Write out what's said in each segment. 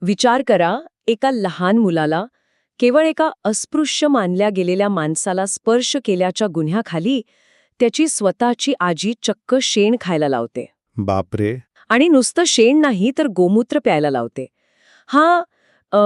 विचार करा, एका लहान मुलाला केवळ एका अस्पृश्य मानल्या गेलेल्या माणसाला स्पर्श केल्याच्या गुन्ह्याखाली त्याची स्वतःची आजी चक्क शेण खायला लावते. बापरे. आणि नुसतं शेण नाही तर गोमूत्र प्यायला लावते. हा अ,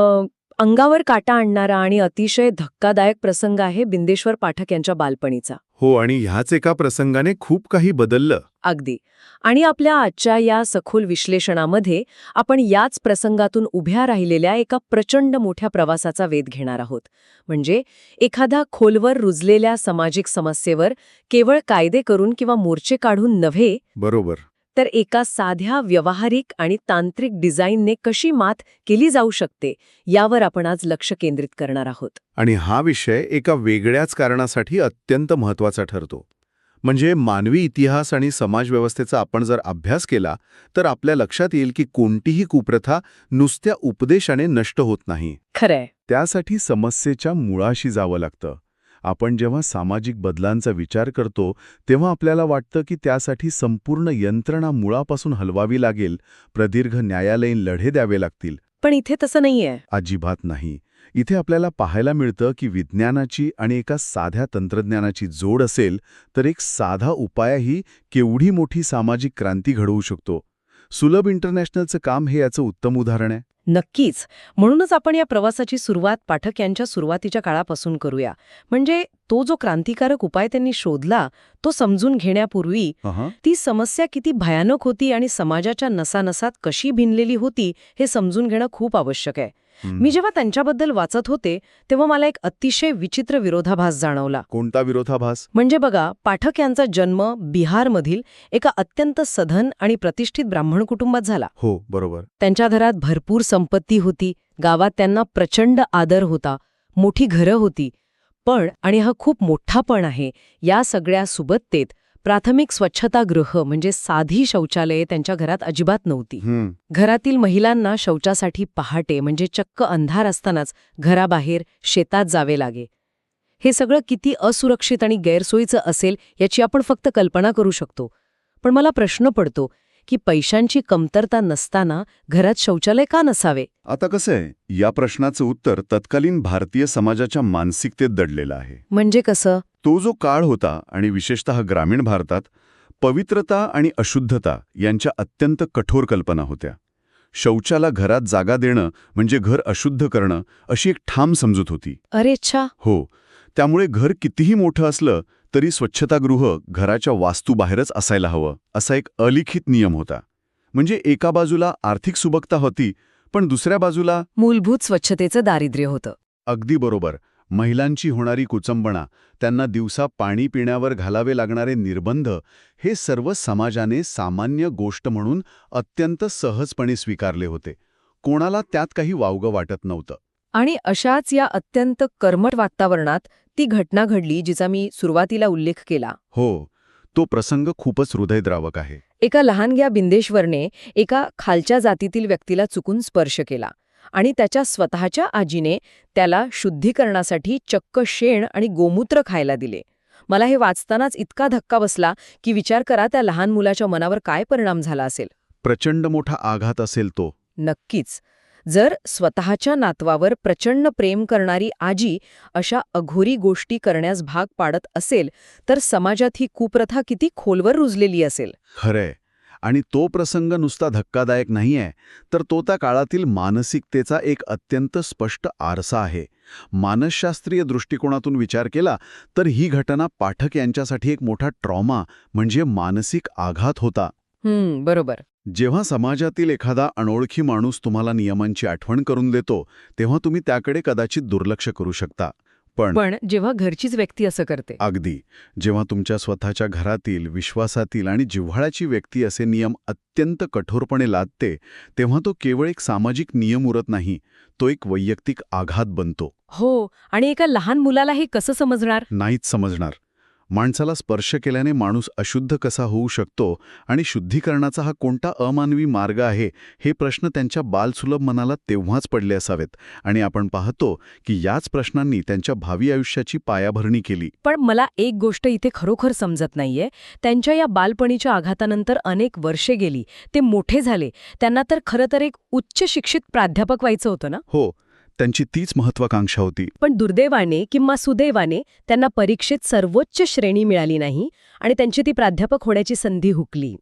अंगावर काटा आणणारा आणि अतिशय धक्कादायक प्रसंग आहे बिंदेश्वर पाठक यांच्या बालपणीचा. हो, आणि ह्याच एका प्रसंगाने खूप काही बदललं. अगदी. आणि आपल्या आजच्या या सखोल विश्लेषणामध्ये आपण याच प्रसंगातून उभ्या राहिलेल्या एका प्रचंड मोठ्या प्रवासाचा वेध घेणार आहोत. म्हणजे एखादा खोलवर रुजलेल्या सामाजिक समस्येवर केवळ कायदे करून किंवा मोर्चे काढून नव्हे, बरोबर. तर एका साध्या व्यावहारिक आणि तांत्रिक डिझाईनने कशी मात केली जाऊ शकते यावर आपण आज लक्ष केंद्रित करणार आहोत. आणि हा विषय एका वेगळ्याच कारणासाठी अत्यंत महत्त्वाचा ठरतो. म्हणजे मानवी इतिहास आणि समाजव्यवस्थेचा आपण जर अभ्यास केला तर आपल्या लक्षात येईल की कोणतीही कुप्रथा नुसत्या उपदेशाने नष्ट होत नाही. खरंय. त्यासाठी समस्येच्या मुळाशी जावं लागतं. आपण जेव्हा सामाजिक बदलांचा विचार करतो तेव्हा आपल्याला वाटतं की त्यासाठी संपूर्ण यंत्रणा मुळापासून हलवावी लागेल, प्रदीर्घ न्यायालयीन लढे द्यावे लागतील. पण इथे तसं नाहीये. अजिबात नाही. इथे आपल्याला पाहायला मिळतं की विज्ञानाची आणि एका साध्या तंत्रज्ञानाची जोड असेल तर एक साधा उपायही केवढी मोठी सामाजिक क्रांती घडवू शकतो. सुलभ इंटरनॅशनलचं काम हे याचं उत्तम उदाहरण आहे. नक्कीच. म्हणूनच आपण या प्रवासाची सुरुवात पाठक यांच्या सुरुवातीच्या काळापासून करूया. म्हणजे तो जो क्रांतिकारक उपाय त्यांनी शोधला तो समजून घेण्यापूर्वी ती समस्या किती भयानक होती आणि समाजाच्या नसानसात कशी भिनलेली होती हे समजून घेणं खूप आवश्यक आहे. मी जेव्हा त्यांच्याबद्दल वाचत होते तेव्हा मला एक अतिशय विचित्र विरोधाभास जाणवला. कोणता विरोधाभास? म्हणजे बघा, पाठक यांचा जन्म बिहारमधील एका अत्यंत सधन आणि प्रतिष्ठित ब्राह्मण कुटुंबात झाला. हो, बरोबर. त्यांच्या घरात भरपूर संपत्ती होती, गावात त्यांना प्रचंड आदर होता, मोठी घरं होती. पण, आणि हा खूप मोठा पण आहे, या सगळ्या सुबत्तेत प्राथमिक स्वच्छतागृह म्हणजे साधी शौचालये त्यांच्या घरात अजिबात नव्हती. घरातील महिलांना शौचासाठी पहाटे म्हणजे चक्क अंधार असतानाच घराबाहेर शेतात जावे लागे. हे सगळं किती असुरक्षित आणि गैरसोयीचं असेल याची आपण फक्त कल्पना करू शकतो. पण मला प्रश्न पडतो की पैशांची कमतरता नसताना घरात शौचालय का नसावे? आता कसं आहे, या प्रश्नाचं उत्तर तत्कालीन भारतीय समाजाच्या मानसिकतेत दडलेलं आहे. म्हणजे कसं? तो जो काळ होता आणि विशेषतः ग्रामीण भारतात पवित्रता आणि अशुद्धता यांच्या अत्यंत कठोर कल्पना होत्या. शौचाला घरात जागा देणं म्हणजे घर अशुद्ध करणं अशी एक ठाम समजूत होती. अरे अच्छा. हो. त्यामुळे घर कितीही मोठं असलं तरी स्वच्छतागृह घराच्या वास्तूबाहेरच असायला हवं असा एक अलिखित नियम होता. म्हणजे एका बाजूला आर्थिक सुबकता होती पण दुसऱ्या बाजूला मूलभूत स्वच्छतेचं दारिद्र्य होतं. अगदी बरोबर. महिलांची होणारी कुचंबणा, त्यांना दिवसा पाणी पिण्यावर घालावे लागणारे निर्बंध, हे सर्व समाजाने सामान्य गोष्ट म्हणून अत्यंत सहजपणे स्वीकारले होते. कोणाला त्यात काही वावगं वाटत नव्हतं. आणि अशाच या अत्यंत कर्मठ वातावरणात ती घटना घडली जिचा मी सुरुवातीला उल्लेख केला. हो, तो प्रसंग खूपच हृदयद्रावक आहे. एका लहानग्या बिंदेश्वरने एका खालच्या जातीतील व्यक्तीला चुकून स्पर्श केला आणि त्याच्या स्वतःच्या आजीने त्याला शुद्धीकरणासाठी चक्क शेण आणि गोमूत्र खायला दिले. मला हे वाचतानाच इतका धक्का बसला की विचार करा त्या लहान मुलाच्या मनावर काय परिणाम झाला असेल. प्रचंड मोठा आघात असेल तो. नक्कीच. जर स्वतःच्या नातवावर प्रचंड प्रेम करणारी आजी अशा अघोरी गोष्टी करण्यास भाग पाडत असेल तर समाजात ही कुप्रथा किती खोलवर रुजलेली असेल. खरंय. आणि तो प्रसंग नुसता धक्कादायक नाहीये, तर तो त्या काळातील मानसिकतेचा एक अत्यंत स्पष्ट आरसा आहे. मानसशास्त्रीय दृष्टिकोनातून विचार केला तर ही घटना पाठक यांच्यासाठी एक मोठा ट्रॉमा म्हणजे मानसिक आघात होता. बरोबर. जेव्हा समाजातील एखादा अनोळखी माणूस तुम्हाला नियमांची आठवण करून देतो तेव्हा तुम्ही त्याकडे कदाचित दुर्लक्ष करू शकता. पण जेव्हा घरचीच व्यक्ती असं करते. अगदी. जेव्हा तुमच्या स्वतःच्या घरातील, विश्वासातील आणि जिव्हाळ्याची व्यक्ती असे नियम अत्यंत कठोरपणे लादते तेव्हा तो केवळ एक सामाजिक नियम उरत नाही, तो एक वैयक्तिक आघात बनतो. हो, आणि एका लहान मुलाला हे कसं समजणार? नाहीच समजणार. माणसाला स्पर्श केल्याने माणूस अशुद्ध कसा होऊ शकतो आणि शुद्धीकरणाचा हा कोणता अमानवी मार्ग आहे, हे प्रश्न त्यांच्या बालसुलभ मनाला तेव्हाच पडले असावेत. आणि आपण पाहतो की याच प्रश्नांनी त्यांच्या भावी आयुष्याची पायाभरणी केली. पण मला एक गोष्ट इथे खरोखर समजत नाहीये. त्यांच्या या बालपणीच्या आघातानंतर अनेक वर्षे गेली, ते मोठे झाले, त्यांना तर खरं तर एक उच्च शिक्षित प्राध्यापक व्हायचं होतं ना? हो, त्यांची तीच महत्वाकांक्षा होती. पण दुर्दैवाने किंवा सुदैवाने त्यांना परीक्षेत सर्वोच्च श्रेणी मिळाली नाही आणि त्यांची ती प्राध्यापक होण्याची संधी हुकली.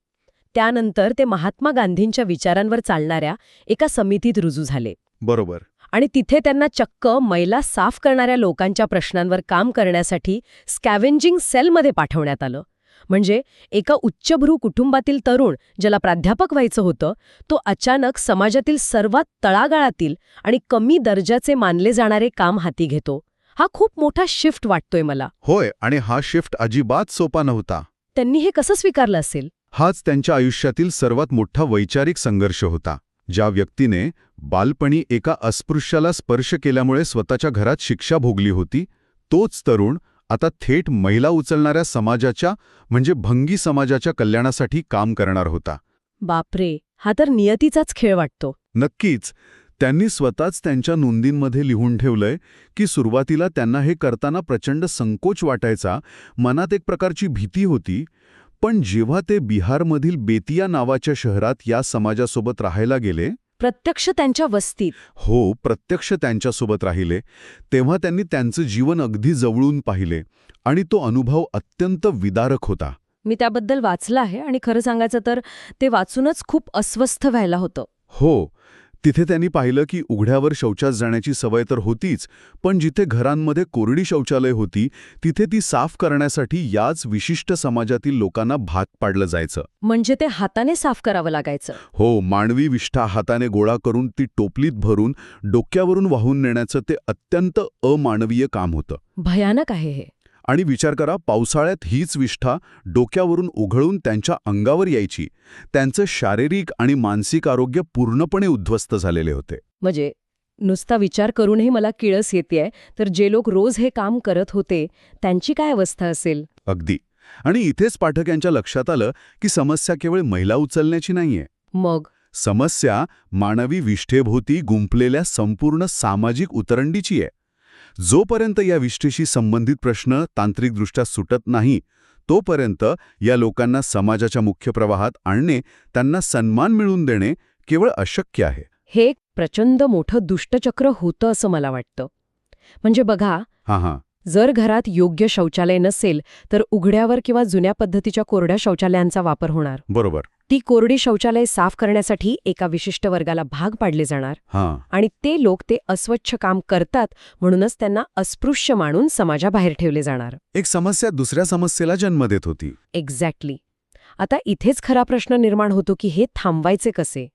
त्यानंतर ते महात्मा गांधींच्या विचारांवर चालणाऱ्या एका समितीत रुजू झाले. बरोबर. आणि तिथे त्यांना चक्क मैला साफ करणाऱ्या लोकांच्या प्रश्नांवर काम करण्यासाठी स्कॅव्हेंजिंग सेलमध्ये पाठवण्यात आलं. म्हणजे एका उच्चभ्रू कुटुंबातील तरुण, ज्याला प्राध्यापक व्हायचं होतं, तो अचानक समाजातील सर्वात तळागाळातील आणि कमी दर्जाचे मानले जाणारे काम हाती घेतो. हा खूप मोठा शिफ्ट वाटतोय मला. होय, आणि हा शिफ्ट अजिबात सोपा नव्हता. त्यांनी हे कसं स्वीकारलं असेल? हाच त्यांच्या आयुष्यातील सर्वात मोठा वैचारिक संघर्ष होता. ज्या व्यक्तीने बालपणी एका अस्पृश्याला स्पर्श केल्यामुळे स्वतःच्या घरात शिक्षा भोगली होती, तोच तरुण आता थेट महिला उचलणाऱ्या समाजाच्या म्हणजे भंगी समाजाच्या कल्याणासाठी काम करणार होता. बापरे, हा तर नियतीचाच खेळ वाटतो. नक्कीच. त्यांनी स्वतःच त्यांच्या नोंदींमध्ये लिहून ठेवलंय की सुरुवातीला त्यांना हे करताना प्रचंड संकोच वाटायचा, मनात एक प्रकारची भीती होती. पण जेव्हा ते बिहारमधील बेतिया नावाच्या शहरात या समाजासोबत राहायला गेले, प्रत्यक्ष त्यांच्या वस्तीत. हो, प्रत्यक्ष त्यांच्यासोबत राहिले, तेव्हा त्यांनी त्यांचं जीवन अगदी जवळून पाहिले आणि तो अनुभव अत्यंत विदारक होता. मी त्याबद्दल वाचलं आहे आणि खरं सांगायचं तर ते वाचूनच खूप अस्वस्थ व्हायला होतं. हो, तिथे त्यांनी पाहिलं की उघड्यावर शौचास जाण्याची सवय तर होतीच, पण जिथे घरांमध्ये कोरडी शौचालय होती तिथे ती साफ करण्यासाठी याच विशिष्ट समाजातील लोकांना भाग पाडलं जायचं. म्हणजे ते हाताने साफ करावं लागायचं. हो, मानवी विष्ठा हाताने गोळा करून ती टोपलीत भरून डोक्यावरून वाहून नेण्याचं ते अत्यंत अमानवीय काम होतं. भयानक आहे हे. आणि विचार करा, पावसाळ्यात हीच विष्ठा डोक्यावरून उघळून त्यांच्या अंगावर यायची. त्यांचं शारीरिक आणि मानसिक आरोग्य पूर्णपणे उद्ध्वस्त झालेले होते. म्हणजे नुसता विचार करूनही मला किळस येतेय, तर जे लोक रोज हे काम करत होते त्यांची काय अवस्था असेल? अगदी. आणि इथेच पाठक यांच्या लक्षात आलं की समस्या केवळ महिला उचलण्याची नाहीये. मग समस्या मानवी विष्ठेभोवती गुंफलेल्या संपूर्ण सामाजिक उतरंडीची आहे. जोपर्यंत या विष्ठेशी संबंधित प्रश्न तांत्रिकदृष्ट्या सुटत नाही, तोपर्यंत या लोकांना समाजाच्या मुख्य प्रवाहात आणणे, त्यांना सन्मान मिळवून देणे केवळ अशक्य आहे. हे एक प्रचंड मोठं दुष्टचक्र होतं असं मला वाटतं. म्हणजे बघा, जर घरात योग्य शौचालय नसेल तर उघड्यावर किंवा जुन्या पद्धतीच्या कोरड्या शौचालयांचा वापर होणार. बरोबर. ती कोरडी शौचालय साफ करण्यासाठी एका विशिष्ट वर्गाला भाग पाडले जाणार. आणि ते लोक ते अस्वच्छ काम करतात म्हणूनच त्यांना अस्पृश्य मानून समाजाबाहेर ठेवले जाणार. एक समस्या दुसऱ्या समस्येला जन्म देत होती. एक्झॅक्टली. आता इथेच खरा प्रश्न निर्माण होतो की हे थांबवायचे कसे?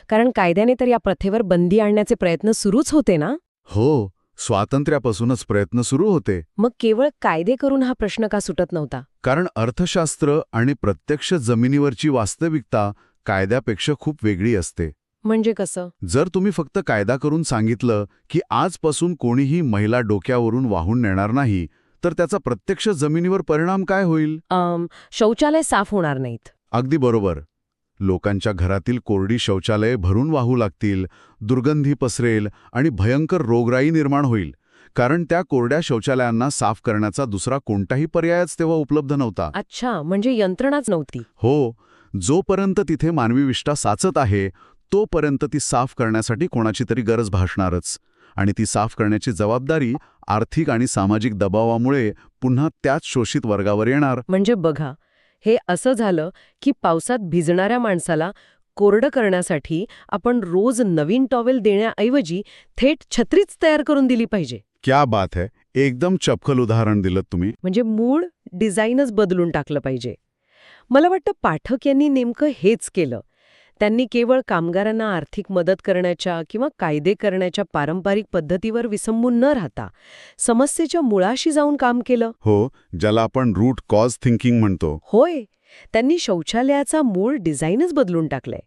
कारण कायद्याने तर या प्रथेवर बंदी आणण्याचे प्रयत्न सुरूच होते ना? हो, स्वातंत्र्यापासूनच प्रयत्न सुरू होते. मग केवळ कायदे करून हा प्रश्न का सुटत नव्हता? कारण अर्थशास्त्र आणि प्रत्यक्ष जमिनीवरची वास्तविकता कायद्यापेक्षा खूप वेगळी असते. म्हणजे कसं? जर तुम्ही फक्त कायदा करून सांगितलं की आजपासून कोणीही महिला डोक्यावरून वाहून नेणार नाही, तर त्याचा प्रत्यक्ष जमिनीवर परिणाम काय होईल? शौचालय साफ होणार नाहीत. अगदी बरोबर. लोकांच्या घरातील कोरडी शौचालये भरून वाहू लागतील, दुर्गंधी पसरेल आणि भयंकर रोगराई निर्माण होईल. कारण त्या कोरड्या शौचालयांना साफ करण्याचा दुसरा कोणताही पर्यायच तेव्हा उपलब्ध नव्हता. अच्छा, म्हणजे यंत्रणाच नव्हती. हो, जोपर्यंत तिथे मानवी विष्ठा साचत आहे तोपर्यंत ती साफ करण्यासाठी कोणाची तरी गरज भासणारच. आणि ती साफ करण्याची जबाबदारी आर्थिक आणि सामाजिक दबावामुळे पुन्हा त्याच शोषित वर्गावर येणार. म्हणजे बघा, हे असं झालं की पावसात भिजणाऱ्या माणसाला कोरडं करण्यासाठी आपण रोज नवीन टॉवेल देण्याऐवजी थेट छत्रीच तयार करून दिली पाहिजे. क्या बात है, एकदम चपखल उदाहरण दिलं तुम्ही. म्हणजे मूळ डिझाईनच बदलून टाकलं पाहिजे. मला वाटतं पाठक यांनी नेमकं हेच केलं. त्यांनी केवळ कामगारांना आर्थिक मदत करण्याच्या किंवा कायदे करण्याच्या पारंपरिक पद्धतीवर विसंबून न राहता समस्येच्या मुळाशी जाऊन काम केलं. हो, ज्याला आपण रूट कॉज थिंकिंग म्हणतो. होय, त्यांनी शौचालयाचा मूळ डिझाईनच बदलून टाकलंय.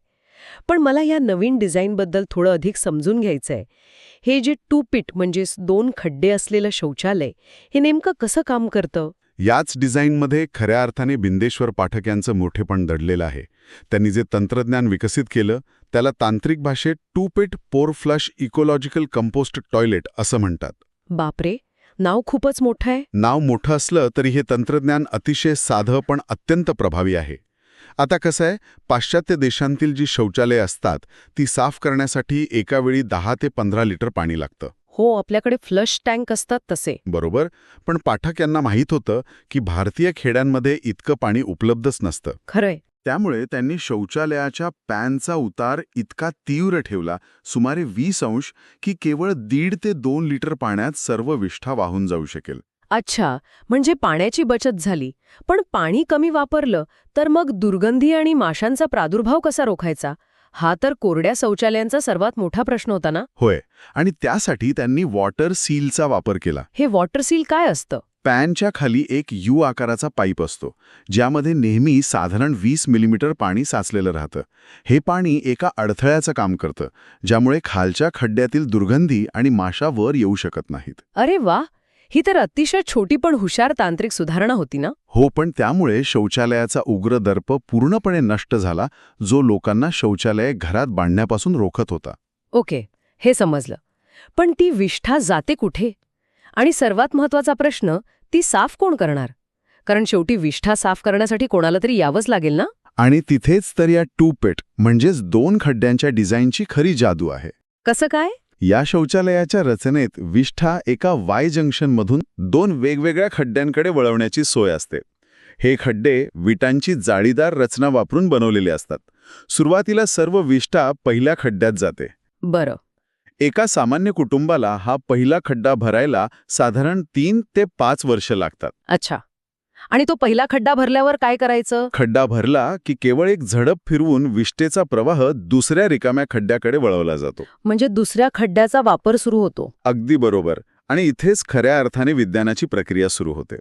पण मला या नवीन डिझाईनबद्दल थोडं अधिक समजून घ्यायचंय. हे जे 2 पीट म्हणजे 2 खड्डे असलेलं शौचालय, हे नेमकं कसं काम करतं? याच डिझाईनमध्ये खऱ्या अर्थाने बिंदेश्वर पाठक यांचं मोठेपण दडलेलं आहे. त्यांनी जे तंत्रज्ञान विकसित केलं त्याला तांत्रिक भाषेत टू पिट पोर फ्लश इकोलॉजिकल कंपोस्ट टॉयलेट असं म्हणतात. बापरे, नाव खूपच मोठं आहे. नाव मोठं असलं तरी हे तंत्रज्ञान अतिशय साधं पण अत्यंत प्रभावी आहे. आता कसं आहे, पाश्चात्य देशांतील जी शौचालये असतात ती साफ करण्यासाठी एका वेळी 10 ते 15 लिटर पाणी लागतं. हो, आपल्याकडे फ्लश टँक असतात तसे. बरोबर, पण पाठक यांना माहीत होतं की भारतीय खेड्यांमध्ये इतकं पाणी उपलब्धच नसतं. खरंय. त्यामुळे त्यांनी शौचालयाच्या पॅनचा उतार इतका तीव्र ठेवला, सुमारे 20 अंश, की केवळ 1.5 ते 2 लिटर पाण्यात सर्व विष्ठा वाहून जाऊ शकेल. अच्छा, म्हणजे पाण्याची बचत झाली. पण पाणी कमी वापरलं तर मग दुर्गंधी आणि माशांचा प्रादुर्भाव कसा रोखायचा? हा तर कोरड्या शौचालयांचा सर्वात मोठा प्रश्न होता ना. होय, आणि त्यासाठी त्यांनी वॉटर सीलचा वापर केला. हे वॉटर सील काय असतं? पॅनच्या खाली एक यू आकाराचा पाईप असतो, ज्यामध्ये नेहमी साधारण 20 मिलीमीटर पाणी साचलेलं राहतं. हे पाणी एका अडथळ्याचं काम करतं, ज्यामुळे खालच्या खड्ड्यातील दुर्गंधी आणि माशा वर येऊ शकत नाहीत. अरे वा, ही तर अतिशय छोटी पण हुशार तांत्रिक सुधारणा होती ना. हो, पण त्यामुळे शौचालयाचा उग्र दर्प पूर्णपणे नष्ट झाला, जो लोकांना शौचालये घरात बांधण्यापासून रोखत होता. ओके, हे समजलं. पण ती विष्ठा जाते कुठे? आणि सर्वात महत्वाचा प्रश्न, ती साफ कोण करणार? कारण शेवटी विष्ठा साफ करण्यासाठी कोणाला तरी यावंच लागेल ना. आणि तिथेच तर या टू पिट म्हणजेच 2 खड्ड्यांच्या डिझाईनची खरी जादू आहे. कसं काय? या शौचालयाच्या रचनेत विष्ठा एका वाय जंक्शनमधून 2 वेगवेगळ्या खड्ड्यांकडे वळवण्याची सोय असते. हे खड्डे विटांची जाळीदार रचना वापरून बनवलेले असतात. सुरुवातीला सर्व विष्ठा पहिल्या खड्ड्यात जाते. बरं. एका सामान्य कुटुंबाला हा पहिला खड्डा भरायला साधारण 3 ते 5 वर्ष लागतात. अच्छा. आणि तो पहिला खड्डा भरल्यावर काय करायचं? खड्डा भरला की केवळ एक झडप फिरवून विष्ठेचा प्रवाह दुसऱ्या रिकाम्या खड्ड्याकडे वळवला जातो. म्हणजे दुसऱ्या खड्ड्याचा वापर सुरू होतो. अगदी बरोबर. आणि इथेच खऱ्या अर्थाने विज्ञानाची प्रक्रिया सुरू होते.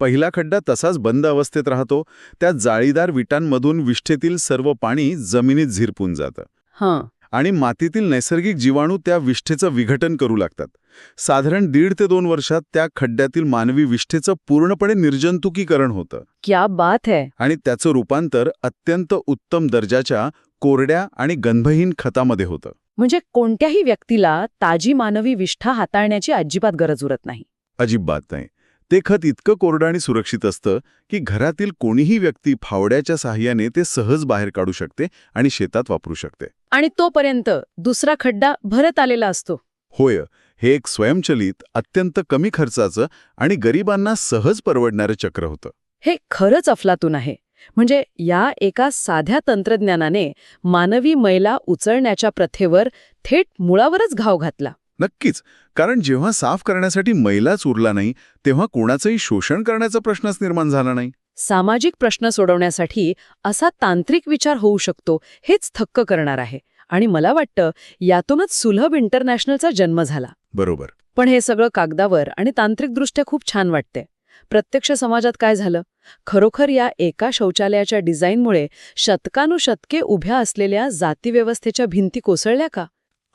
पहिला खड्डा तसाच बंद अवस्थेत राहतो. त्या जाळीदार विटांमधून विष्ठेतील सर्व पाणी जमिनीत झिरपून जातं. हां. आणि मातीतील नैसर्गिक जीवाणू त्या विष्ठेचं विघटन करू लागतात. साधारण 1.5 ते 2 वर्षात त्या खड्ड्यातील मानवी विष्ठेचं पूर्णपणे निर्जंतुकीकरण होतं. क्या बात है. आणि त्याचं रूपांतर अत्यंत उत्तम दर्जाच्या कोरड्या आणि गंधहीन खतामध्ये होतं. म्हणजे कोणत्याही व्यक्तीला ताजी मानवी विष्ठा हाताळण्याची अजिबात गरज उरत नाही. अजिबात नाही. ते खत इतकं कोरडं आणि सुरक्षित असतं की घरातील कोणीही व्यक्ती फावड्याच्या साहाय्याने ते सहज बाहेर काढू शकते आणि शेतात वापरू शकते. आणि तोपर्यंत दुसरा खड्डा भरत आलेला असतो. होय, हे एक स्वयंचलित, अत्यंत कमी खर्चाचं आणि गरिबांना सहज परवडणारं चक्र होतं. हे खरंच अफलातून आहे. म्हणजे या एका साध्या तंत्रज्ञानाने मानवी मैला उचलण्याच्या प्रथेवर थेट मुळावरच घाव घातला. नक्कीच, कारण जेव्हा साफ करण्यासाठी मैलाच उरला नाही, तेव्हा कोणाचंही शोषण करण्याचा प्रश्नच निर्माण झाला नाही. सामाजिक प्रश्न सोडवण्यासाठी असा तांत्रिक विचार होऊ शकतो हेच थक्क करणार आहे. आणि मला वाटतं यातूनच सुलभ इंटरनॅशनलचा जन्म झाला. बरोबर. पण हे सगळं कागदावर आणि तांत्रिकदृष्ट्या खूप छान वाटते. प्रत्यक्ष समाजात काय झालं? खरोखर या एका शौचालयाच्या डिझाईनमुळे शतकानुशतके उभ्या असलेल्या जातीव्यवस्थेच्या भिंती कोसळल्या का?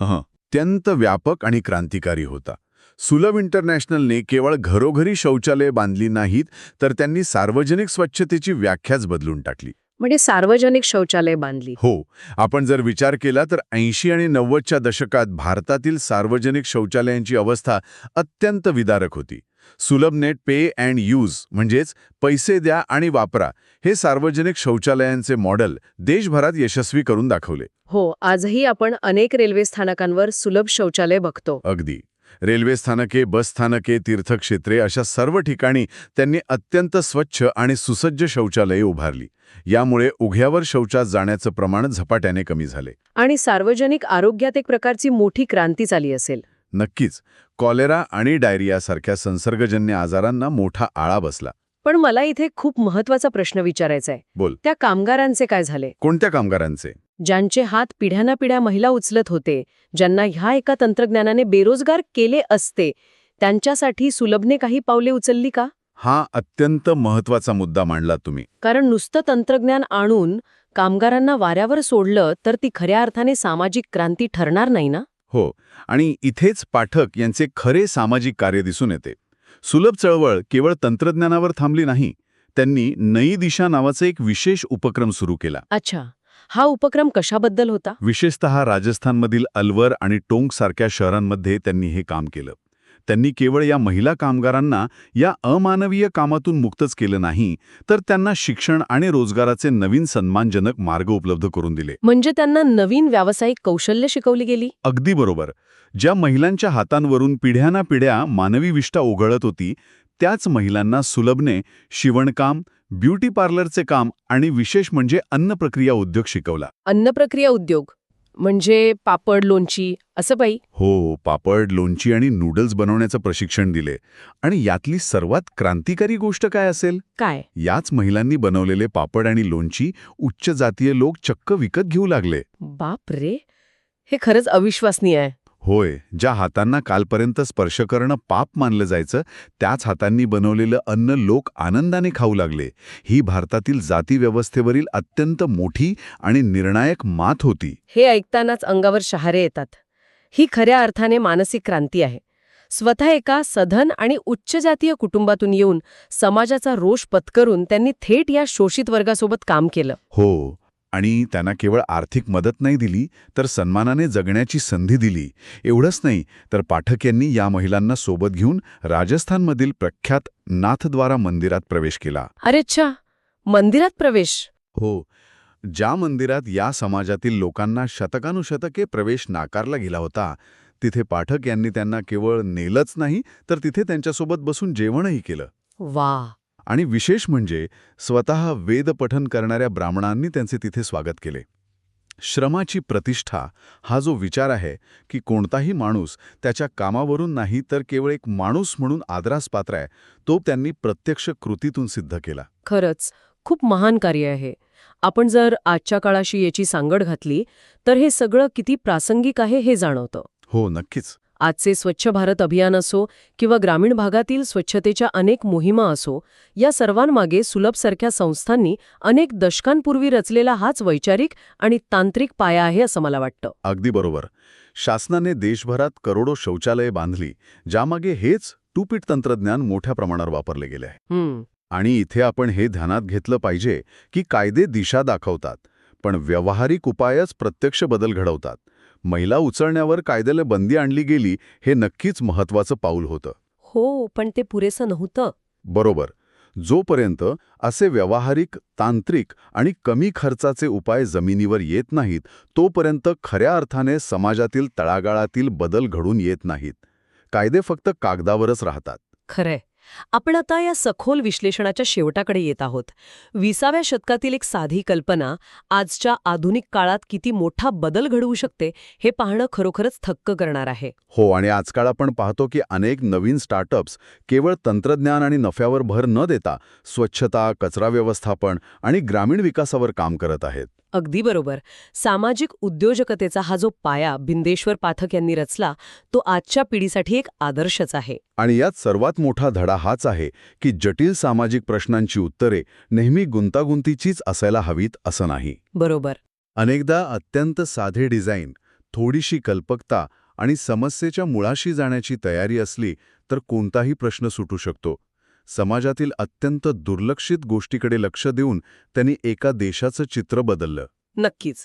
अत्यंत व्यापक आणि क्रांतिकारी होता. सुलभ इंटरनॅशनलने केवळ घरोघरी शौचालये बांधली नाहीत, तर त्यांनी सार्वजनिक स्वच्छतेची व्याख्याच बदलून टाकली. म्हणजे सार्वजनिक शौचालय बांधली. हो, आपण जर विचार केला तर 80 आणि 90च्या दशकात भारतातील सार्वजनिक शौचालयांची अवस्था अत्यंत विदारक होती. सुलभने पे अँड यूज म्हणजेच पैसे द्या आणि वापरा हे सार्वजनिक शौचालयांचे मॉडेल देशभरात यशस्वी करून दाखवले. हो, आजही आपण अनेक रेल्वे स्थानकांवर सुलभ शौचालय बघतो. अगदी. रेल्वे स्थानके, बस स्थानके, तीर्थक्षेत्रे अशा सर्व ठिकाणी त्यांनी अत्यंत स्वच्छ आणि सुसज्ज शौचालये उभारली. यामुळे उघ्यावर शौचास जाण्याचं प्रमाण झपाट्याने कमी झाले. आणि सार्वजनिक आरोग्यात एक प्रकारची मोठी क्रांती झाली असेल. नक्कीच. कॉलेरा आणि डायरियासारख्या संसर्गजन्य आजारांना मोठा आळा बसला. पण मला इथे खूप महत्वाचा प्रश्न विचारायचा आहे. बोल. त्या कामगारांचे काय झाले? कोणत्या कामगारांचे? ज्यांचे हात पिढ्यानापिढ्या महिला उचलत होते, ज्यांना ह्या एका तंत्रज्ञानाने बेरोजगार केले असते, त्यांच्यासाठी सुलभने काही पावले उचलली का? हा अत्यंत महत्वाचा मुद्दा मांडला तुम्ही. कारण नुसतं तंत्रज्ञान आणून कामगारांना वाऱ्यावर सोडलं तर ती खऱ्या अर्थाने सामाजिक क्रांती ठरणार नाही ना. हो, आणि इथेच पाठक यांचे खरे सामाजिक कार्य दिसून येते. सुलभ चळवळ केवळ तंत्रज्ञानावर थांबली नाही. त्यांनी नई दिशा नावाचा एक विशेष उपक्रम सुरू केला. अच्छा, हा उपक्रम कशाबद्दल होता? विशेषतः राजस्थानमधील अलवर आणि टोंक सारख्या शहरांमध्ये त्यांनी हे काम केलं. त्यांनी केवळ या महिला कामगारांना या अमानवीय कामातून मुक्तच केलं नाही, तर त्यांना शिक्षण आणि रोजगाराचे नवीन सन्मानजनक मार्ग उपलब्ध करून दिले. म्हणजे त्यांना नवीन व्यावसायिक कौशल्य शिकवली गेली? अगदी बरोबर. ज्या महिलांच्या हातांवरून पिढ्यानापिढ्या मानवी विष्ठा उघळत होती, त्याच महिलांना सुलभने शिवणकाम, ब्युटी पार्लरचे काम आणि विशेष म्हणजे अन्नप्रक्रिया उद्योग शिकवला. अन्नप्रक्रिया उद्योग म्हणजे पापड, लोणची असं बाई? हो, पापड, लोणची आणि नूडल्स बनवण्याचं प्रशिक्षण दिले. आणि यातली सर्वात क्रांतिकारी गोष्ट काय असेल? काय? याच महिलांनी बनवलेले पापड आणि लोणची उच्च जातीय लोक चक्क विकत घेऊ लागले. बाप रे, हे खरंच अविश्वसनीय आहे. होय, ज्या हातांना कालपर्यंत स्पर्श करणं पाप मानलं जायचं, त्याच हातांनी बनवलेलं अन्न लोक आनंदाने खाऊ लागले. ही भारतातील जाती व्यवस्थेवरील अत्यंत मोठी आणि निर्णायक मात होती. हे ऐकतानाच अंगावर शहारे येतात. ही खऱ्या अर्थाने मानसिक क्रांती आहे. स्वतः एका सधन आणि उच्च जातीय कुटुंबातून येऊन समाजाचा रोष पत्करून त्यांनी थेट या शोषित वर्गासोबत काम केलं. हो, आणि त्यांना केवळ आर्थिक मदत नाही दिली, तर सन्मानाने जगण्याची संधी दिली. एवढंच नाही, तर पाठक यांनी या महिलांना सोबत घेऊन राजस्थानमधील प्रख्यात नाथद्वारा मंदिरात प्रवेश केला. अरे अच्छा, मंदिरात प्रवेश? हो, ज्या मंदिरात या समाजातील लोकांना शतकानुशतके प्रवेश नाकारला गेला होता, तिथे पाठक यांनी त्यांना केवळ नेलंच नाही, तर तिथे त्यांच्यासोबत बसून जेवणही केलं. वा. आणि विशेष म्हणजे स्वतः वेदपठन करणाऱ्या ब्राह्मणांनी त्यांचे तिथे स्वागत केले. श्रमाची प्रतिष्ठा हा जो विचार आहे की कोणताही माणूस त्याच्या कामावरून नाही, तर केवळ एक माणूस म्हणून आदरास पात्र आहे, तो त्यांनी प्रत्यक्ष कृतीतून सिद्ध केला. खरंच खूप महान कार्य आहे. आपण जर आजच्या काळाशी याची सांगड घातली तर हे सगळं किती प्रासंगिक आहे हे जाणवतं. हो, नक्कीच. आजचे स्वच्छ भारत अभियान असो किंवा ग्रामीण भागातील स्वच्छतेच्या अनेक मोहिमा असो, या सर्वांमागे सुलभसारख्या संस्थांनी अनेक दशकांपूर्वी रचलेला हाच वैचारिक आणि तांत्रिक पाया आहे असं मला वाटतं. अगदी बरोबर. शासनाने देशभरात करोडो शौचालये बांधली, ज्यामागे हेच टूपीट तंत्रज्ञान मोठ्या प्रमाणावर वापरले गेले आहे. आणि इथे आपण हे ध्यानात घेतलं पाहिजे की कायदे दिशा दाखवतात, पण व्यावहारिक उपायच प्रत्यक्ष बदल घडवतात. महिला उचलण्यावर कायद्याला बंदी आणली गेली, हे नक्कीच महत्वाचं पाऊल होतं. हो, पण ते पुरेसं नव्हतं. बरोबर. जोपर्यंत असे व्यावहारिक, तांत्रिक आणि कमी खर्चाचे उपाय जमिनीवर येत नाहीत, तोपर्यंत खऱ्या अर्थाने समाजातील तळागाळातील बदल घडून येत नाहीत. कायदे फक्त कागदावरच राहतात. खरंय. आपण आता या सखोल विश्लेषणाच्या शेवटाकडे येत आहोत. 20व्या शतकातील एक साधी कल्पना आजच्या आधुनिक काळात किती मोठा बदल घडवू शकते हे पाहणं खरोखरच थक्क करणार आहे. हो, आणि आजकाल आपण पाहतो की अनेक नवीन स्टार्टअप्स केवळ तंत्रज्ञान आणि नफ्यावर भर न देता स्वच्छता, कचरा व्यवस्थापन आणि ग्रामीण विकासावर काम करत आहेत. अगदी बरोबर. सामाजिक उद्योजकतेचा हा जो पाया बिंदेश्वर पाठक यांनी रचला, तो आजच्या पिढीसाठी एक आदर्शच आहे. आणि यात सर्वात मोठा धडा हाच आहे की जटिल सामाजिक प्रश्नांची उत्तरे नेहमी गुंतागुंतीचीच असायला हवीत असं नाही. बरोबर. अनेकदा अत्यंत साधे डिझाईन, थोडीशी कल्पकता आणि समस्येच्या मुळाशी जाण्याची तयारी असली तर कोणताही प्रश्न सुटू शकतो. समाजातील अत्यंत दुर्लक्षित गोष्टीकडे लक्ष देऊन त्यांनी एका देशाचं चित्र बदललं. नक्कीच.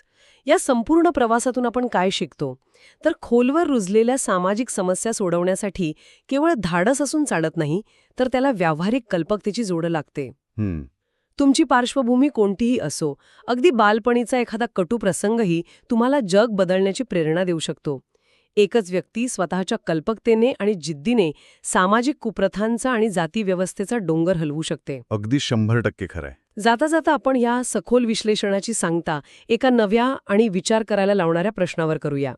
या संपूर्ण प्रवासातून आपण काय शिकतो? तर खोलवर रुजलेल्या सामाजिक समस्या सोडवण्यासाठी केवळ धाडस असून चालत नाही, तर त्याला व्यावहारिक कल्पकतेची जोड लागते. तुमची पार्श्वभूमी कोणतीही असो, अगदी बालपणीचा एखादा कटू प्रसंगही तुम्हाला जग बदलण्याची प्रेरणा देऊ शकतो. एकच व्यक्ती स्वतःच्या कल्पकतेने आणि जिद्दीने सामाजिक कुप्रथांचा आणि जाती व्यवस्थेचा डोंगर हलवू शकते. अगदी 100% खरंय. जाता जाता आपण या सखोल विश्लेषणाची सांगता एका नव्या आणि विचार करायला लावणाऱ्या प्रश्नावर करूया.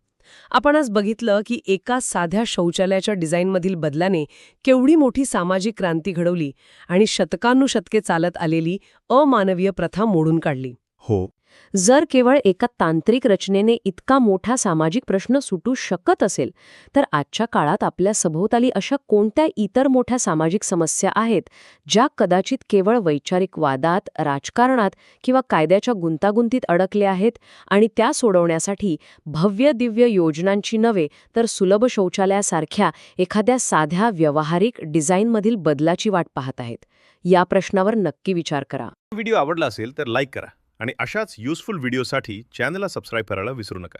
आपण आज बघितलं की एका साध्या शौचालयाच्या डिझाईनमधील बदलाने केवढी मोठी सामाजिक क्रांती घडवली आणि शतकानुशतके चालत आलेली अमानवीय प्रथा मोडून काढली. हो. जर केवळ एका तांत्रिक रचनेने इतका मोठा सामाजिक प्रश्न सुटू शकत असेल, तर आजच्या काळात आपल्या सभोवताली अशा कोणत्या इतर मोठ्या सामाजिक समस्या आहेत, ज्या कदाचित केवळ वैचारिक वादात, राजकारणात किंवा कायद्याच्या गुंतागुंतीत अडकल्या आहेत आणि त्या सोडवण्यासाठी भव्य दिव्य योजनांची नव्हे तर सुलभ शौचालयासारख्या एखाद्या साध्या व्यावहारिक डिझाईनमधील बदलाची वाट पाहत आहेत? या प्रश्नावर नक्की विचार करा. व्हिडिओ आवडला असेल तर लाईक करा आणि अशाच युजफुल व्हिडिओसाठी चॅनलला सबस्क्राईब करायला विसरू नका.